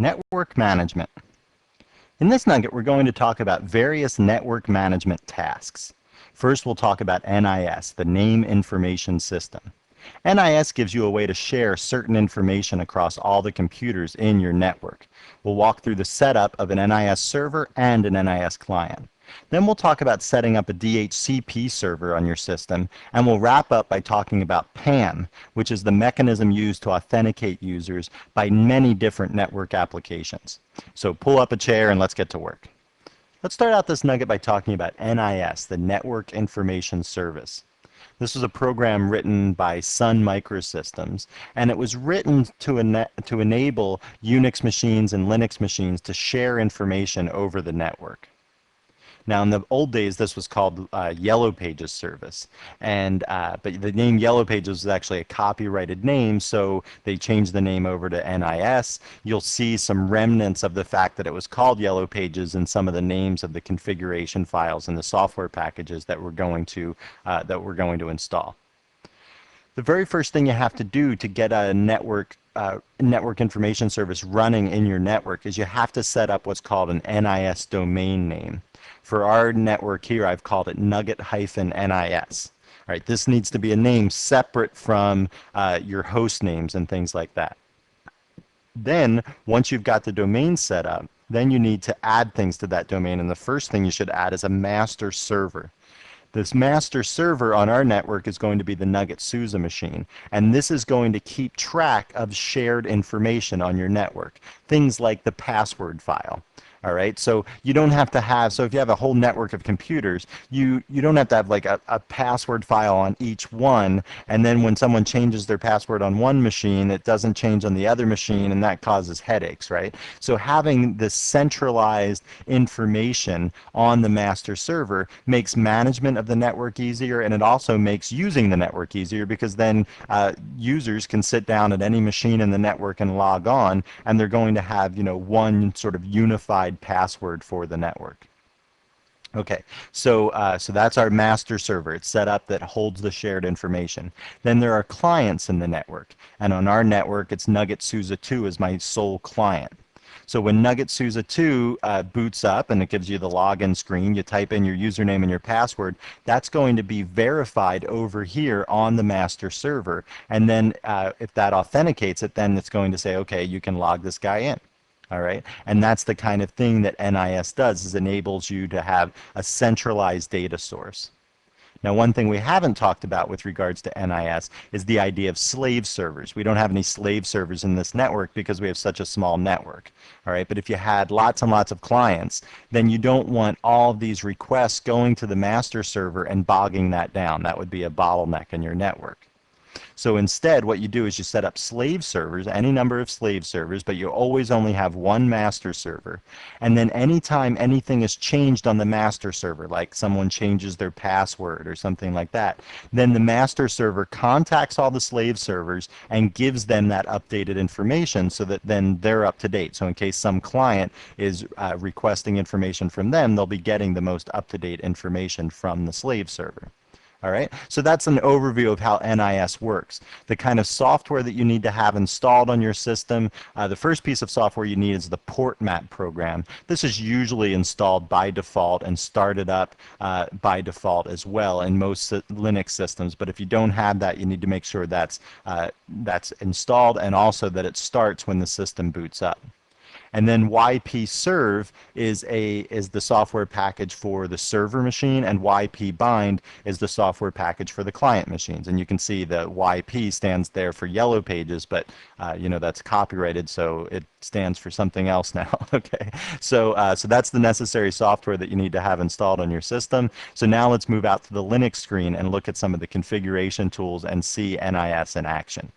Network management. In this nugget, we're going to talk about various network management tasks. First, we'll talk about NIS, the Name Information System. NIS gives you a way to share certain information across all the computers in your network. We'll walk through the setup of an NIS server and an NIS client. Then we'll talk about setting up a DHCP server on your system, and we'll wrap up by talking about PAM, which is the mechanism used to authenticate users by many different network applications. So pull up a chair and let's get to work. Let's start out this nugget by talking about NIS, the Network Information Service. This was a program written by Sun Microsystems, and it was written to enable Unix machines and Linux machines to share information over the network. Now, in the old days, this was called Yellow Pages service, and but the name Yellow Pages was actually a copyrighted name, so they changed the name over to NIS. You'll see some remnants of the fact that it was called Yellow Pages in some of the names of the configuration files and the software packages that we're going to install. The very first thing you have to do to get a network information service running in your network is you have to set up what's called an NIS domain name. For our network here, I've called it nugget-NIS. All right, this needs to be a name separate from your host names and things like that. Then, once you've got the domain set up, then you need to add things to that domain, and the first thing you should add is a master server. This master server on our network is going to be the Nugget SUSE machine, and this is going to keep track of shared information on your network, things like the password file. All right, so you don't have to have, so if you have a whole network of computers, you don't have to have like a password file on each one, and then when someone changes their password on one machine, it doesn't change on the other machine, and that causes headaches, right? So having this centralized information on the master server makes management of the network easier, and it also makes using the network easier, because then users can sit down at any machine in the network and log on, and they're going to have, you know, one sort of unified password for the network. Okay, so that's our master server. It's set up that holds the shared information. Then there are clients in the network, and on our network, it's Nugget SUSE 2 as my sole client. So when Nugget SUSE 2 boots up and it gives you the login screen, you type in your username and your password, that's going to be verified over here on the master server. And then if that authenticates it, then it's going to say, okay, you can log this guy in. All right, and that's the kind of thing that NIS does, is enables you to have a centralized data source. Now, one thing we haven't talked about with regards to NIS is the idea of slave servers. We don't have any slave servers in this network because we have such a small network. All right, but if you had lots and lots of clients, then you don't want all of these requests going to the master server and bogging that down. That would be a bottleneck in your network. So instead, what you do is you set up slave servers, any number of slave servers, but you always only have one master server. And then anytime anything is changed on the master server, like someone changes their password or something like that, then the master server contacts all the slave servers and gives them that updated information so that then they're up to date. So in case some client is requesting information from them, they'll be getting the most up-to-date information from the slave server. All right, so that's an overview of how NIS works. The kind of software that you need to have installed on your system, the first piece of software you need is the port map program. This is usually installed by default and started up by default as well in most Linux systems, but if you don't have that, you need to make sure that's installed, and also that it starts when the system boots up. And then ypserve is the software package for the server machine, and ypbind is the software package for the client machines. And you can see the yp stands there for Yellow Pages, but you know, that's copyrighted, so it stands for something else now. Okay, so that's the necessary software that you need to have installed on your system. So now let's move out to the Linux screen and look at some of the configuration tools and see NIS in action.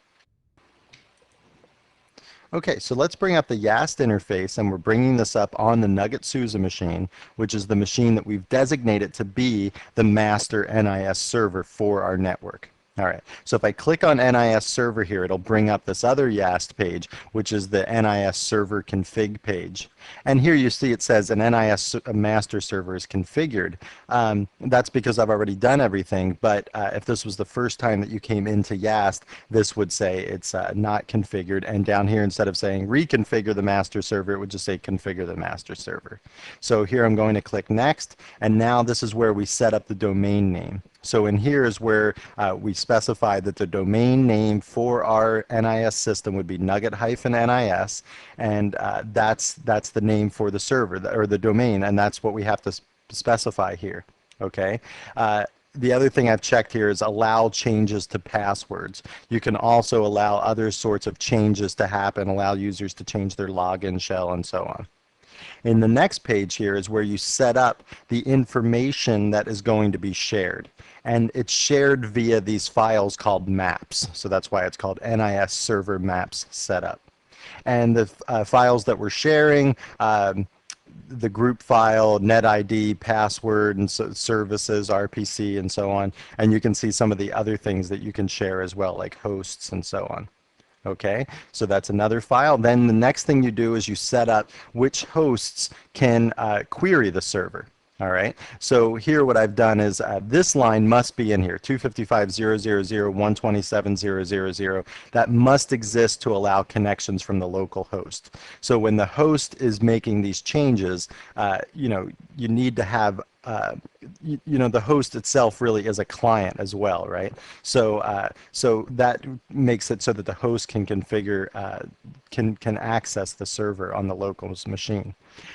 Okay, so let's bring up the YAST interface, and we're bringing this up on the Nugget SUSE machine, which is the machine that we've designated to be the master NIS server for our network. All right, so if I click on NIS server here, it'll bring up this other YAST page, which is the NIS server config page. And here you see it says an NIS master server is configured. That's because I've already done everything, but if this was the first time that you came into YAST, this would say it's not configured. And down here, instead of saying reconfigure the master server, it would just say configure the master server. So here I'm going to click next, and now this is where we set up the domain name. So in here is where we specify that the domain name for our NIS system would be nugget-NIS, and that's the name for the server, or the domain, and that's what we have to specify here. Okay. The other thing I've checked here is allow changes to passwords. You can also allow other sorts of changes to happen, allow users to change their login shell and so on. In the next page here is where you set up the information that is going to be shared. And it's shared via these files called maps. So that's why it's called NIS server maps setup. And the files that we're sharing, the group file, NetID, password, and so services, RPC, and so on. And you can see some of the other things that you can share as well, like hosts and so on. Okay, so that's another file. Then the next thing you do is you set up which hosts can query the server. All right, so here what I've done is this line must be in here, 255.000.127.0.0.0. That must exist to allow connections from the local host. So when the host is making these changes, you need to have the host itself really is a client as well, right? So so that makes it so that the host can configure, can access the server on the local machine.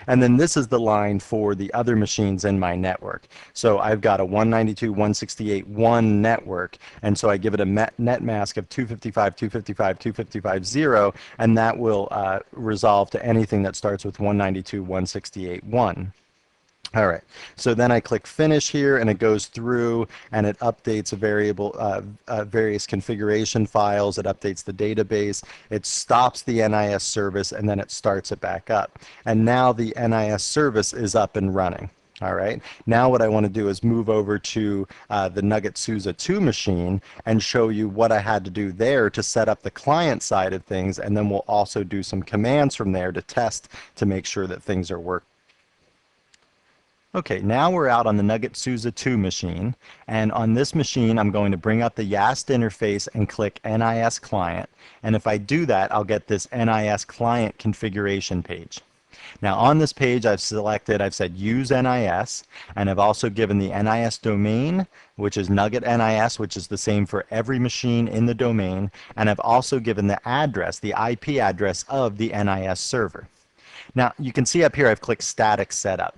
And then this is the line for the other machines in my network. So I've got a 192.168.1 network, and so I give it a net mask of 255.255.255.0, and that will resolve to anything that starts with 192.168.1. All right, so then I click finish here, and it goes through and it updates a variable, various configuration files. It updates the database. It stops the NIS service, and then it starts it back up. And now the NIS service is up and running. All right, now what I want to do is move over to the Nugget SUSE 2 machine and show you what I had to do there to set up the client side of things, and then we'll also do some commands from there to test to make sure that things are working. Okay, now we're out on the Nugget SUSE 2 machine, and on this machine I'm going to bring up the YAST interface and click NIS client, and if I do that I'll get this NIS client configuration page. Now on this page I've said use NIS, and I've also given the NIS domain, which is Nugget NIS, which is the same for every machine in the domain, and I've also given the address, the IP address of the NIS server. Now you can see up here I've clicked static setup.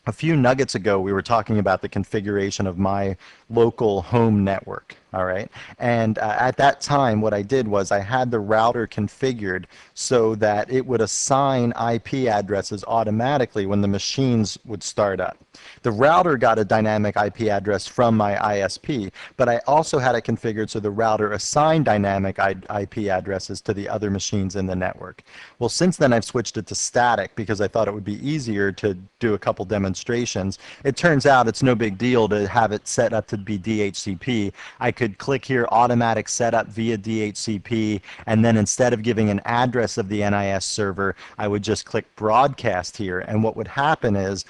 A few nuggets ago, we were talking about the configuration of my local home network, all right? And at that time, what I did was I had the router configured so that it would assign IP addresses automatically when the machines would start up. The router got a dynamic IP address from my ISP, but I also had it configured so the router assigned dynamic IP addresses to the other machines in the network. Well, since then, I've switched it to static because I thought it would be easier to do a couple demonstrations. It turns out it's no big deal to have it set up to be DHCP. I could click here, automatic setup via DHCP, and then instead of giving an address of the NIS server, I would just click broadcast here. And what would happen is,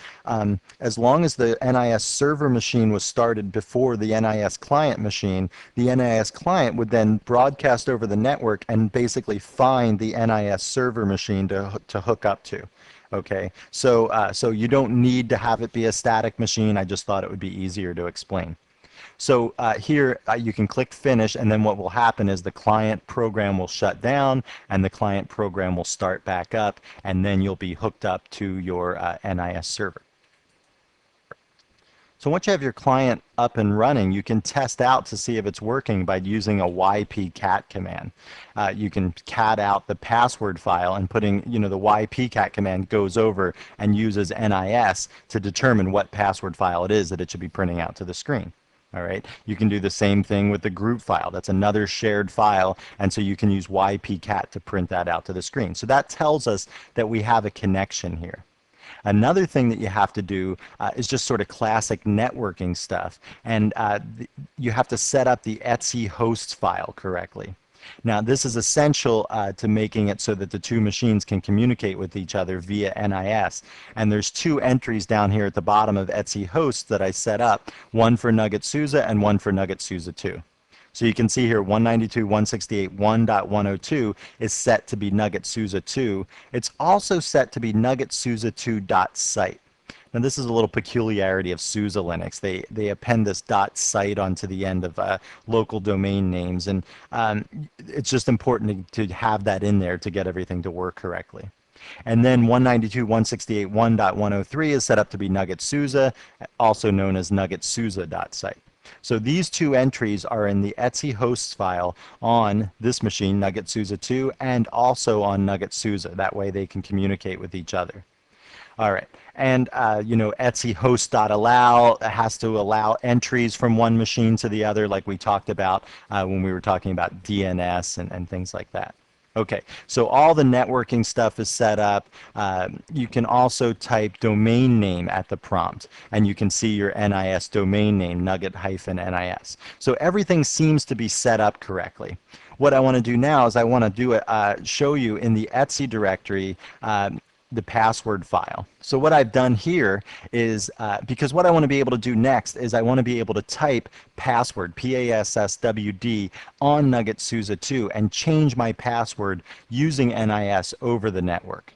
as long as the NIS server machine was started before the NIS client machine, the NIS client would then broadcast over the network and basically find the NIS server machine to hook up to. Okay, so so you don't need to have it be a static machine. I just thought it would be easier to explain. So here you can click finish, and then what will happen is the client program will shut down and the client program will start back up, and then you'll be hooked up to your NIS server. So once you have your client up and running, you can test out to see if it's working by using a ypcat command. You can cat out the password file, and putting, the ypcat command goes over and uses NIS to determine what password file it is that it should be printing out to the screen. All right. You can do the same thing with the group file. That's another shared file, and so you can use ypcat to print that out to the screen. So that tells us that we have a connection here. Another thing that you have to do is just sort of classic networking stuff, and you have to set up the etc hosts file correctly. Now, this is essential to making it so that the two machines can communicate with each other via NIS. And there's two entries down here at the bottom of etc hosts that I set up, one for Nugget SUSE and one for Nugget SUSE 2. So you can see here 192.168.1.102 is set to be Nugget SUSE 2. It's also set to be Nugget SUSE 2.site. Now this is a little peculiarity of SUSE Linux. They append this .site onto the end of local domain names, and it's just important to have that in there to get everything to work correctly. And then 192.168.1.103 is set up to be Nugget SUSE, also known as Nugget SUSE.site. So these two entries are in the etc hosts file on this machine, Nugget SUSE 2, and also on Nugget SUSE. That way they can communicate with each other. All right, and you know, etc host.allow has to allow entries from one machine to the other, like we talked about when we were talking about DNS and things like that. Okay, so all the networking stuff is set up. You can also type domain name at the prompt, and you can see your NIS domain name, nugget-nis. So everything seems to be set up correctly. What I want to do now is I want to do show you in the etc directory the password file. So what I've done here is, because what I want to be able to do next is I want to be able to type password, PASSWD, on Nugget SUSE 2 and change my password using NIS over the network.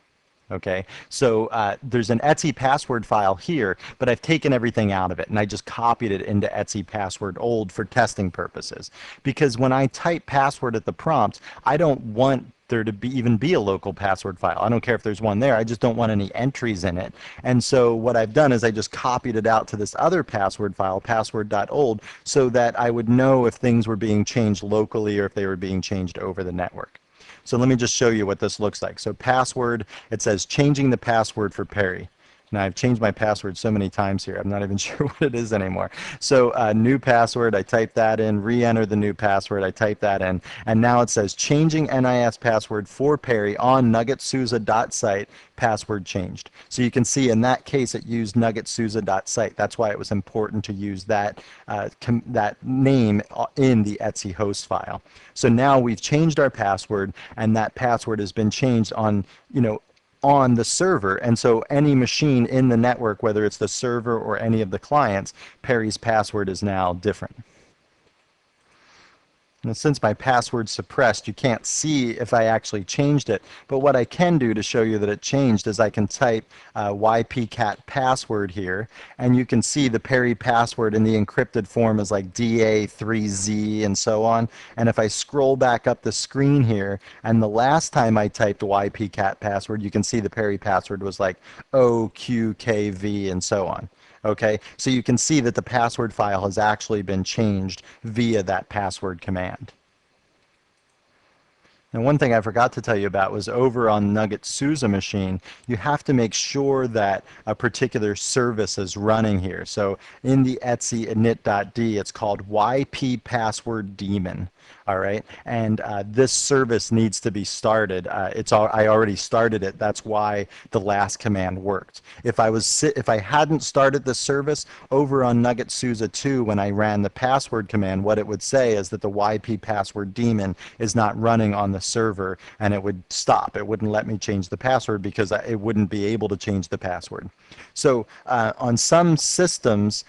Okay, so there's an etc password file here, but I've taken everything out of it and I just copied it into etc password old for testing purposes. Because when I type password at the prompt, I don't want there to even be a local password file. I don't care if there's one there, I just don't want any entries in it. And so what I've done is I just copied it out to this other password file, password.old, so that I would know if things were being changed locally or if they were being changed over the network. So let me just show you what this looks like. So password, it says changing the password for Perry. Now I've changed my password so many times here, I'm not even sure what it is anymore. So new password, I type that in, re-enter the new password, I type that in, and now it says changing NIS password for Perry on nuggetsuse.site, password changed. So you can see in that case it used nuggetsuse.site. That's why it was important to use that, that name in the etc host file. So now we've changed our password, and that password has been changed on, you know, on the server, and so any machine in the network, whether it's the server or any of the clients, Perry's password is now different. And since my password's suppressed, you can't see if I actually changed it. But what I can do to show you that it changed is I can type ypcat password here, and you can see the Perry password in the encrypted form is like DA3Z and so on. And if I scroll back up the screen here, and the last time I typed ypcat password, you can see the Perry password was like OQKV and so on. Okay, so you can see that the password file has actually been changed via that password command. And one thing I forgot to tell you about was over on Nugget SUSE machine, you have to make sure that a particular service is running here. So in the etc init.d, it's called YP password daemon. All right, and this service needs to be started. I already started it. That's why the last command worked. If I hadn't started the service over on Nugget SUSE 2 when I ran the password command, what it would say is that the YP password daemon is not running on the server, and it would stop. It wouldn't let me change the password because it wouldn't be able to change the password. So on some systems,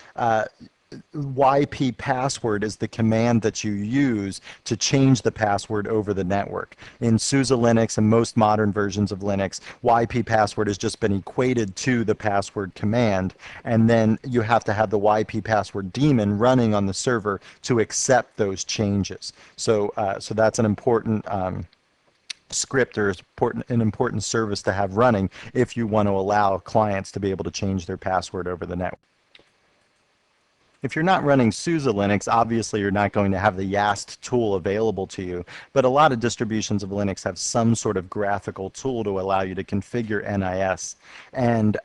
YP password is the command that you use to change the password over the network. In SUSE Linux and most modern versions of Linux, YP password has just been equated to the password command, and then you have to have the YP password daemon running on the server to accept those changes. So, so that's an important script or an important service to have running if you want to allow clients to be able to change their password over the network. If you're not running SUSE Linux, obviously you're not going to have the YAST tool available to you, but a lot of distributions of Linux have some sort of graphical tool to allow you to configure NIS, and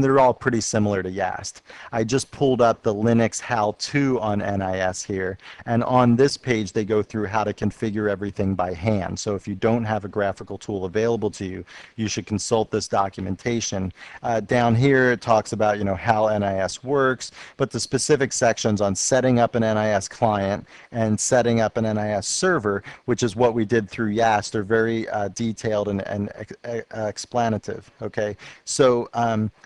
they're all pretty similar to YAST. I just pulled up the Linux how-to on NIS here, and on this page they go through how to configure everything by hand. So if you don't have a graphical tool available to you, you should consult this documentation. Down here it talks about, how NIS works, but the specific sections on setting up an NIS client and setting up an NIS server, which is what we did through YAST, are very detailed and explanative. Okay, so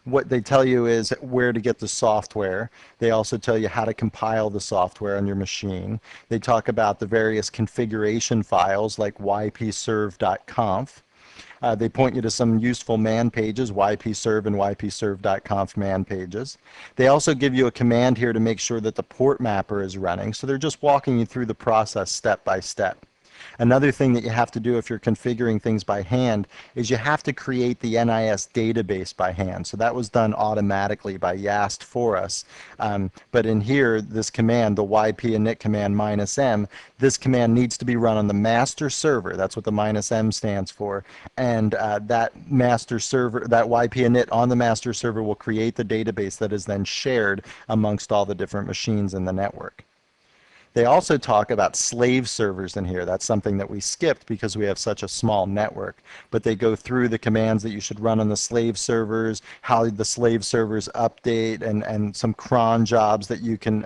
what they tell you is where to get the software. They also tell you how to compile the software on your machine. They talk about the various configuration files like ypserv.conf. They point you to some useful man pages, ypserv and ypserv.conf man pages. They also give you a command here to make sure that the port mapper is running. So they're just walking you through the process step by step. Another thing that you have to do if you're configuring things by hand is you have to create the NIS database by hand. So that was done automatically by YAST for us. But in here, this command, the yp-init command -m, this command needs to be run on the master server. That's what the -m stands for. And that master server, that yp-init on the master server will create the database that is then shared amongst all the different machines in the network. They also talk about slave servers in here. That's something that we skipped because we have such a small network. But they go through the commands that you should run on the slave servers, how the slave servers update, and some cron jobs that you can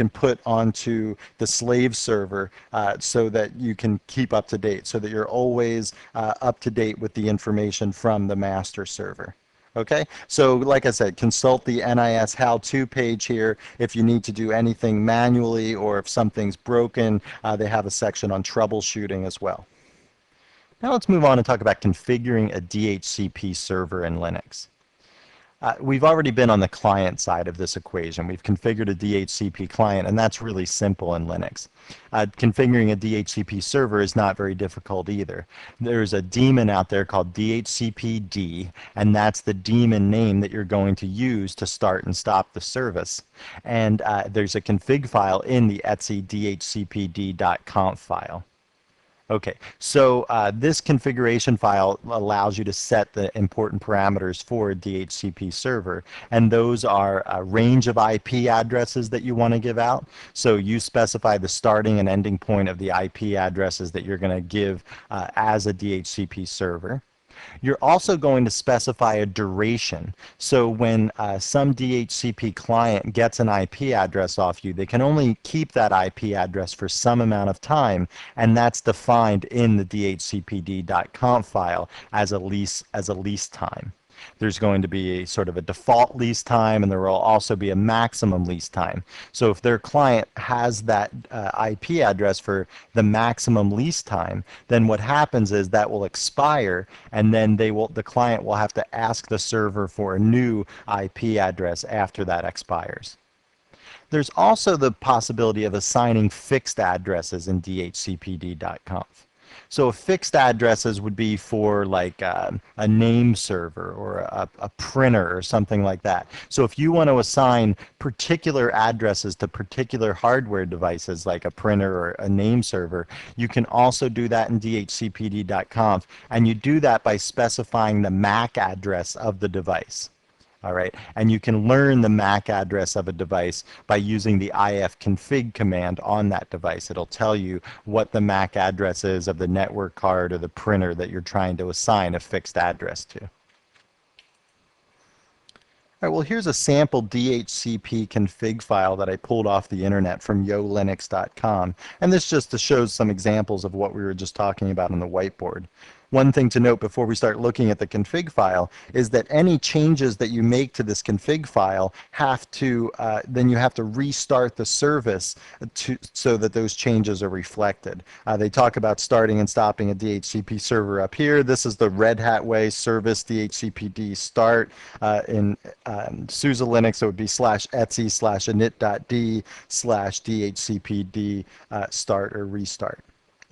put onto the slave server so that you can keep up to date, so that you're always up to date with the information from the master server. Okay, so like I said, consult the NIS how-to page here if you need to do anything manually, or if something's broken. They have a section on troubleshooting as well. Now let's move on and talk about configuring a DHCP server in Linux. We've already been on the client side of this equation. We've configured a DHCP client, and that's really simple in Linux. Configuring a DHCP server is not very difficult either. There's a daemon out there called DHCPD, and that's the daemon name that you're going to use to start and stop the service. And there's a config file in the etc dhcpd.conf file. Okay, so this configuration file allows you to set the important parameters for a DHCP server, and those are a range of IP addresses that you want to give out. So you specify the starting and ending point of the IP addresses that you're going to give as a DHCP server. You're also going to specify a duration. So when some DHCP client gets an IP address off you, they can only keep that IP address for some amount of time, and that's defined in the dhcpd.conf file as a lease time. There's going to be a sort of a default lease time, and there will also be a maximum lease time. So if their client has that IP address for the maximum lease time, then what happens is that will expire, and then the client will have to ask the server for a new IP address after that expires. There's also the possibility of assigning fixed addresses in dhcpd.conf. So fixed addresses would be for like a name server or a printer or something like that. So if you want to assign particular addresses to particular hardware devices like a printer or a name server, you can also do that in dhcpd.conf, and you do that by specifying the MAC address of the device. All right, and you can learn the MAC address of a device by using the ifconfig command on that device. It'll tell you what the MAC address is of the network card or the printer that you're trying to assign a fixed address to. All right, well, here's a sample DHCP config file that I pulled off the internet from yolinux.com, and this just shows some examples of what we were just talking about on the whiteboard. One thing to note before we start looking at the config file is that any changes that you make to this config file then you have to restart the service so that those changes are reflected. They talk about starting and stopping a DHCP server up here. This is the Red Hat way, service DHCPD start. In SUSE Linux, it would be /etc/init.d/dhcpd start or restart.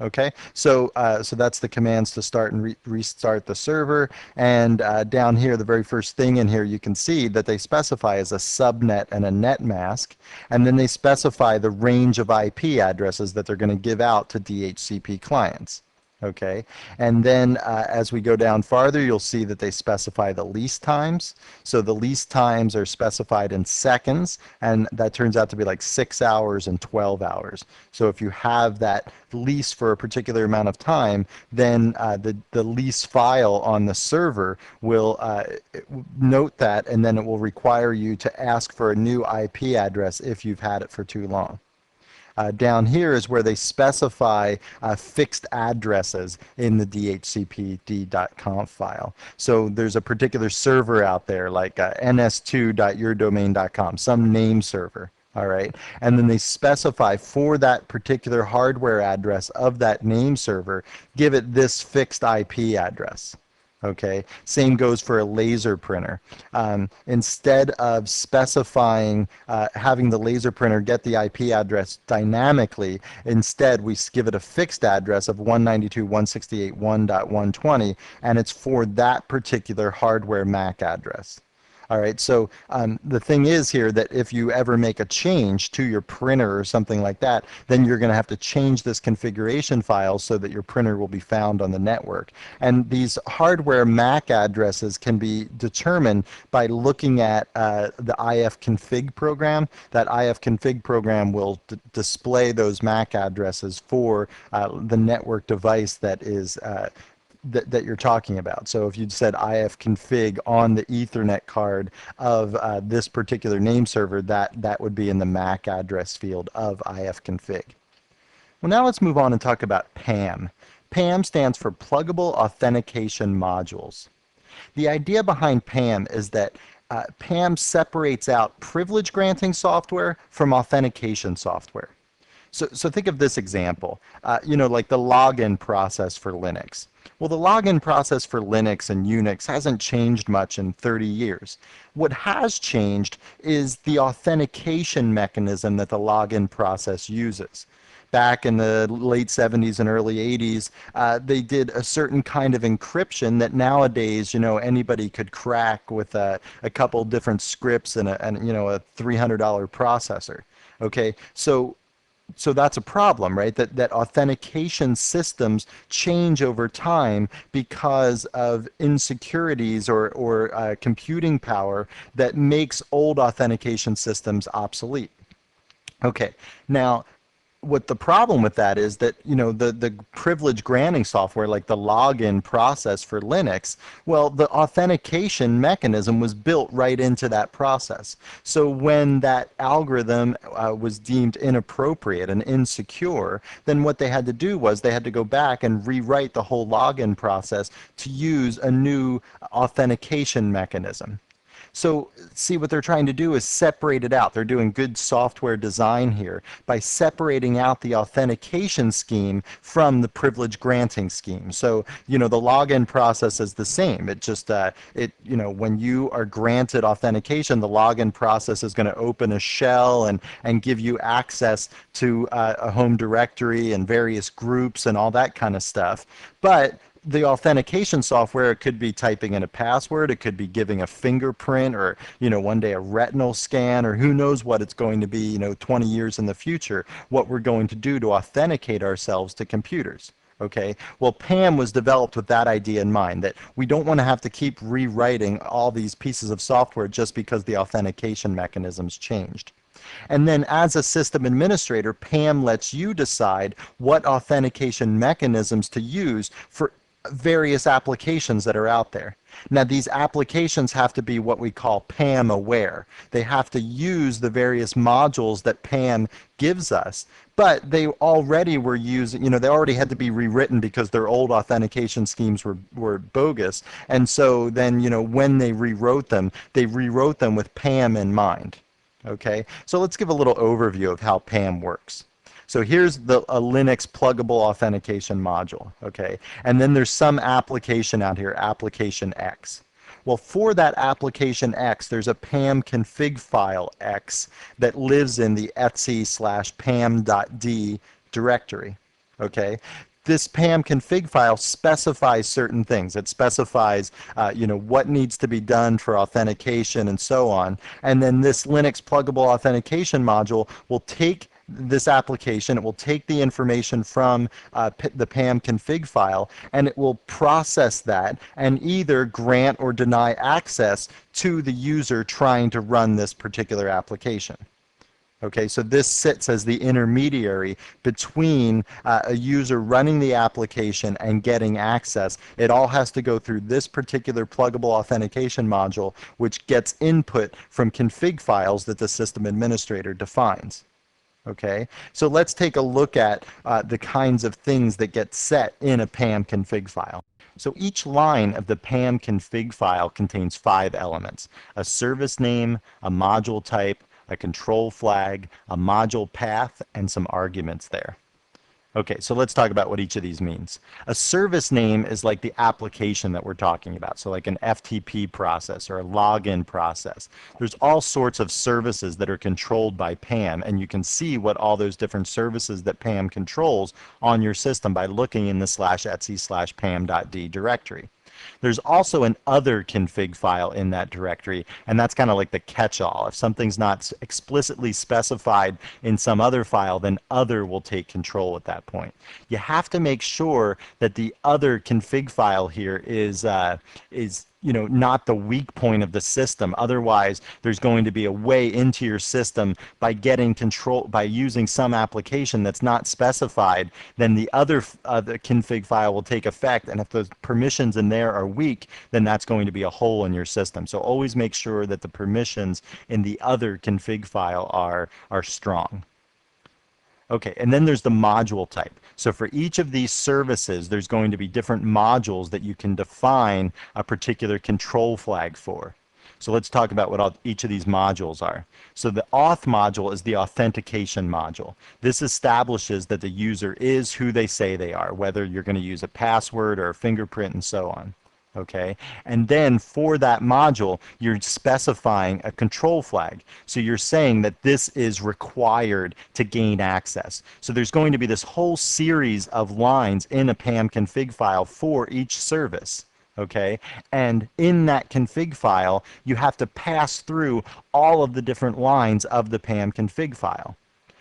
Okay, so that's the commands to start and restart the server. And down here, the very first thing in here, you can see that they specify as a subnet and a net mask, and then they specify the range of IP addresses that they're going to give out to DHCP clients. Okay, and then as we go down farther, you'll see that they specify the lease times. So the lease times are specified in seconds, and that turns out to be like 6 hours and 12 hours. So if you have that lease for a particular amount of time, then the lease file on the server will note that, and then it will require you to ask for a new IP address if you've had it for too long. Down here is where they specify fixed addresses in the dhcpd.conf file. So there's a particular server out there like ns2.yourdomain.com, some name server. All right, and then they specify for that particular hardware address of that name server, give it this fixed IP address. Okay, same goes for a laser printer. Instead of specifying, having the laser printer get the IP address dynamically, instead we give it a fixed address of 192.168.1.120, and it's for that particular hardware MAC address. All right, so the thing is here that if you ever make a change to your printer or something like that, then you're going to have to change this configuration file so that your printer will be found on the network. And these hardware MAC addresses can be determined by looking at the ifconfig program. That ifconfig program will display those MAC addresses for the network device that is that you're talking about. So if you'd said ifconfig on the Ethernet card of this particular name server, that would be in the MAC address field of ifconfig. Well, now let's move on and talk about PAM. PAM stands for Pluggable Authentication Modules. The idea behind PAM is that PAM separates out privilege granting software from authentication software. So think of this example, like the login process for Linux. Well, the login process for Linux and Unix hasn't changed much in 30 years. What has changed is the authentication mechanism that the login process uses. Back in the late 70s and early 80s, they did a certain kind of encryption that nowadays, anybody could crack with a couple different scripts and a $300 processor. Okay, so that's a problem, right? That authentication systems change over time because of insecurities or computing power that makes old authentication systems obsolete. Okay, now what the problem with that is that the privilege granting software like the login process for Linux, well, the authentication mechanism was built right into that process. So when that algorithm was deemed inappropriate and insecure, then what they had to do was they had to go back and rewrite the whole login process to use a new authentication mechanism. So see, what they're trying to do is separate it out. They're doing good software design here by separating out the authentication scheme from the privilege granting scheme. So, the login process is the same. It just, when you are granted authentication, the login process is going to open a shell and give you access to a home directory and various groups and all that kind of stuff. But the authentication software, it could be typing in a password, it could be giving a fingerprint, or one day a retinal scan, or who knows what it's going to be 20 years in the future, what we're going to do to authenticate ourselves to computers. Okay, well, PAM was developed with that idea in mind, that we don't want to have to keep rewriting all these pieces of software just because the authentication mechanisms changed. And then as a system administrator, PAM lets you decide what authentication mechanisms to use for various applications that are out there. Now, these applications have to be what we call PAM aware. They have to use the various modules that PAM gives us, but they already were using, they already had to be rewritten because their old authentication schemes were bogus. And so then, when they rewrote them with PAM in mind. Okay, so let's give a little overview of how PAM works. So here's a Linux pluggable authentication module, okay? And then there's some application out here, application X. Well, for that application X, there's a PAM config file X that lives in the etc/pam.d directory, okay? this PAM config file specifies certain things. It specifies, what needs to be done for authentication and so on. And then this Linux pluggable authentication module will take this application, it will take the information from the PAM config file, and it will process that and either grant or deny access to the user trying to run this particular application. Okay, so this sits as the intermediary between a user running the application and getting access. It all has to go through this particular pluggable authentication module, which gets input from config files that the system administrator defines. Okay, so let's take a look at the kinds of things that get set in a PAM config file. So each line of the PAM config file contains 5 elements: a service name, a module type, a control flag, a module path, and some arguments there. Okay, so let's talk about what each of these means. A service name is like the application that we're talking about, so like an FTP process or a login process. There's all sorts of services that are controlled by PAM, and you can see what all those different services that PAM controls on your system by looking in the /etc/pam.d directory. There's also an other config file in that directory, and that's kind of like the catch-all. If something's not explicitly specified in some other file, then other will take control at that point. You have to make sure that the other config file here is not the weak point of the system. Otherwise, there's going to be a way into your system by getting control, by using some application that's not specified, then the other the config file will take effect, and if the permissions in there are weak, then that's going to be a hole in your system. So always make sure that the permissions in the other config file are strong. Okay, and then there's the module type. So for each of these services, there's going to be different modules that you can define a particular control flag for. So let's talk about what each of these modules are. So the auth module is the authentication module. This establishes that the user is who they say they are, whether you're going to use a password or a fingerprint and so on. Okay, and then for that module, you're specifying a control flag. So you're saying that this is required to gain access. So there's going to be this whole series of lines in a PAM config file for each service. Okay, and in that config file, you have to pass through all of the different lines of the PAM config file.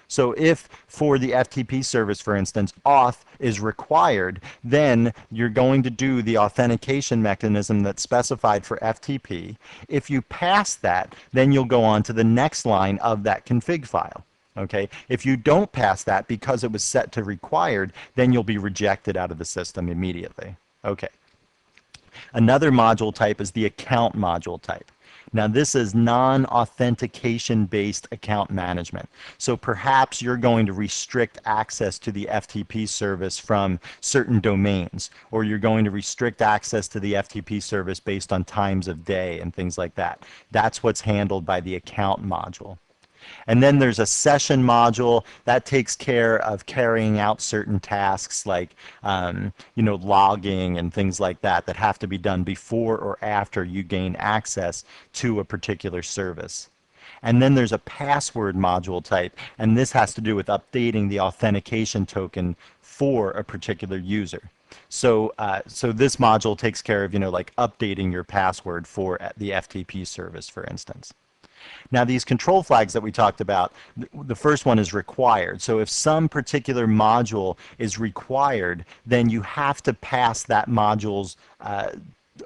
So if for the FTP service, for instance, auth is required, then you're going to do the authentication mechanism that's specified for FTP. If you pass that, then you'll go on to the next line of that config file. Okay, if you don't pass that because it was set to required, then you'll be rejected out of the system immediately. Okay. Another module type is the account module type. Now this is non-authentication based account management. So perhaps you're going to restrict access to the FTP service from certain domains, or you're going to restrict access to the FTP service based on times of day and things like that. That's what's handled by the account module. And then there's a session module that takes care of carrying out certain tasks like, logging and things like that that have to be done before or after you gain access to a particular service. And then there's a password module type, and this has to do with updating the authentication token for a particular user. So this module takes care of, like updating your password for the FTP service, for instance. Now these control flags that we talked about, the first one is required. So if some particular module is required, then you have to pass that module's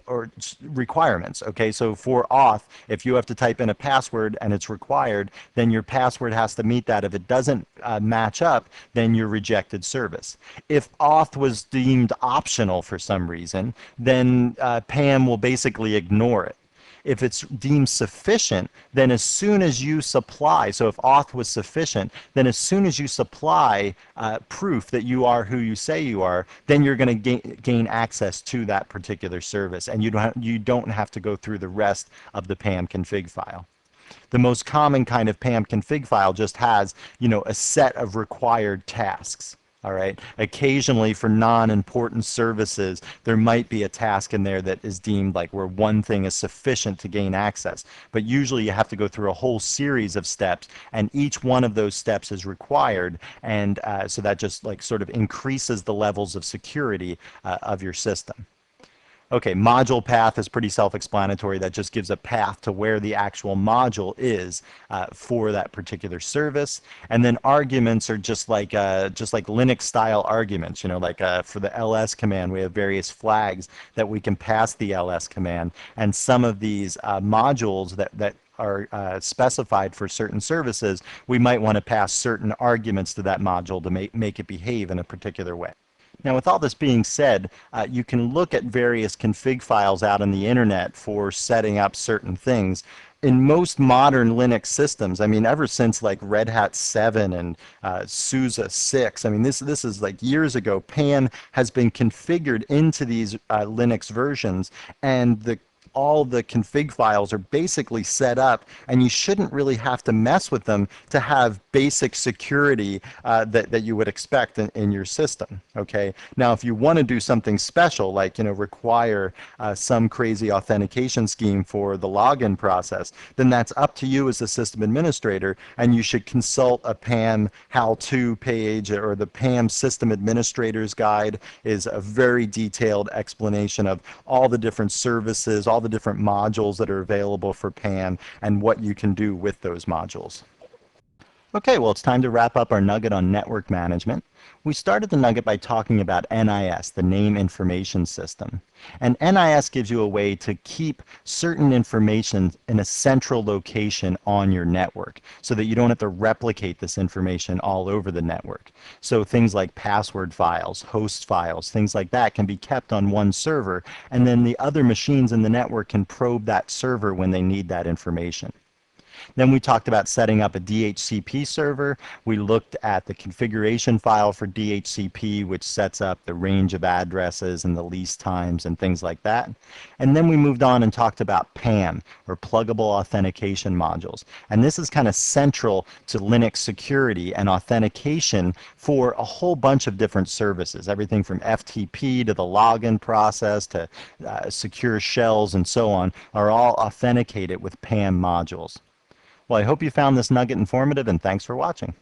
or requirements. Okay, so for auth, if you have to type in a password and it's required, then your password has to meet that. If it doesn't match up, then you're rejected service. If auth was deemed optional for some reason, then PAM will basically ignore it. If it's deemed sufficient, then as soon as you supply, so if auth was sufficient, then as soon as you supply proof that you are who you say you are, then you're going to gain access to that particular service, and you don't have to go through the rest of the PAM config file. The most common kind of PAM config file just has, a set of required tasks. All right. Occasionally, for non-important services, there might be a task in there that is deemed like where one thing is sufficient to gain access. But usually, you have to go through a whole series of steps, and each one of those steps is required. And so that just like sort of increases the levels of security of your system. Okay, module path is pretty self-explanatory. That just gives a path to where the actual module is for that particular service. And then arguments are just like Linux style arguments. You know, like for the ls command, we have various flags that we can pass the ls command. And some of these modules that are specified for certain services, we might want to pass certain arguments to that module to make it behave in a particular way. Now, with all this being said, you can look at various config files out on the internet for setting up certain things. In most modern Linux systems, I mean, ever since like Red Hat 7 and SUSE 6, I mean, this is like years ago, PAN has been configured into these Linux versions, and all the config files are basically set up, and you shouldn't really have to mess with them to have basic security that you would expect in your system. Okay. Now, if you want to do something special, like require some crazy authentication scheme for the login process, then that's up to you as a system administrator, and you should consult a PAM how-to page, or the PAM System Administrator's Guide is a very detailed explanation of all the different services, all the different modules that are available for PAM, and what you can do with those modules. Okay, well, it's time to wrap up our nugget on network management. We started the nugget by talking about NIS, the Name Information System. And NIS gives you a way to keep certain information in a central location on your network so that you don't have to replicate this information all over the network. So things like password files, host files, things like that can be kept on one server, and then the other machines in the network can probe that server when they need that information. Then we talked about setting up a DHCP server. We looked at the configuration file for DHCP, which sets up the range of addresses and the lease times and things like that. And then we moved on and talked about PAM, or pluggable authentication modules. And this is kind of central to Linux security and authentication for a whole bunch of different services, everything from FTP to the login process to secure shells and so on, are all authenticated with PAM modules. Well, I hope you found this nugget informative, and thanks for watching.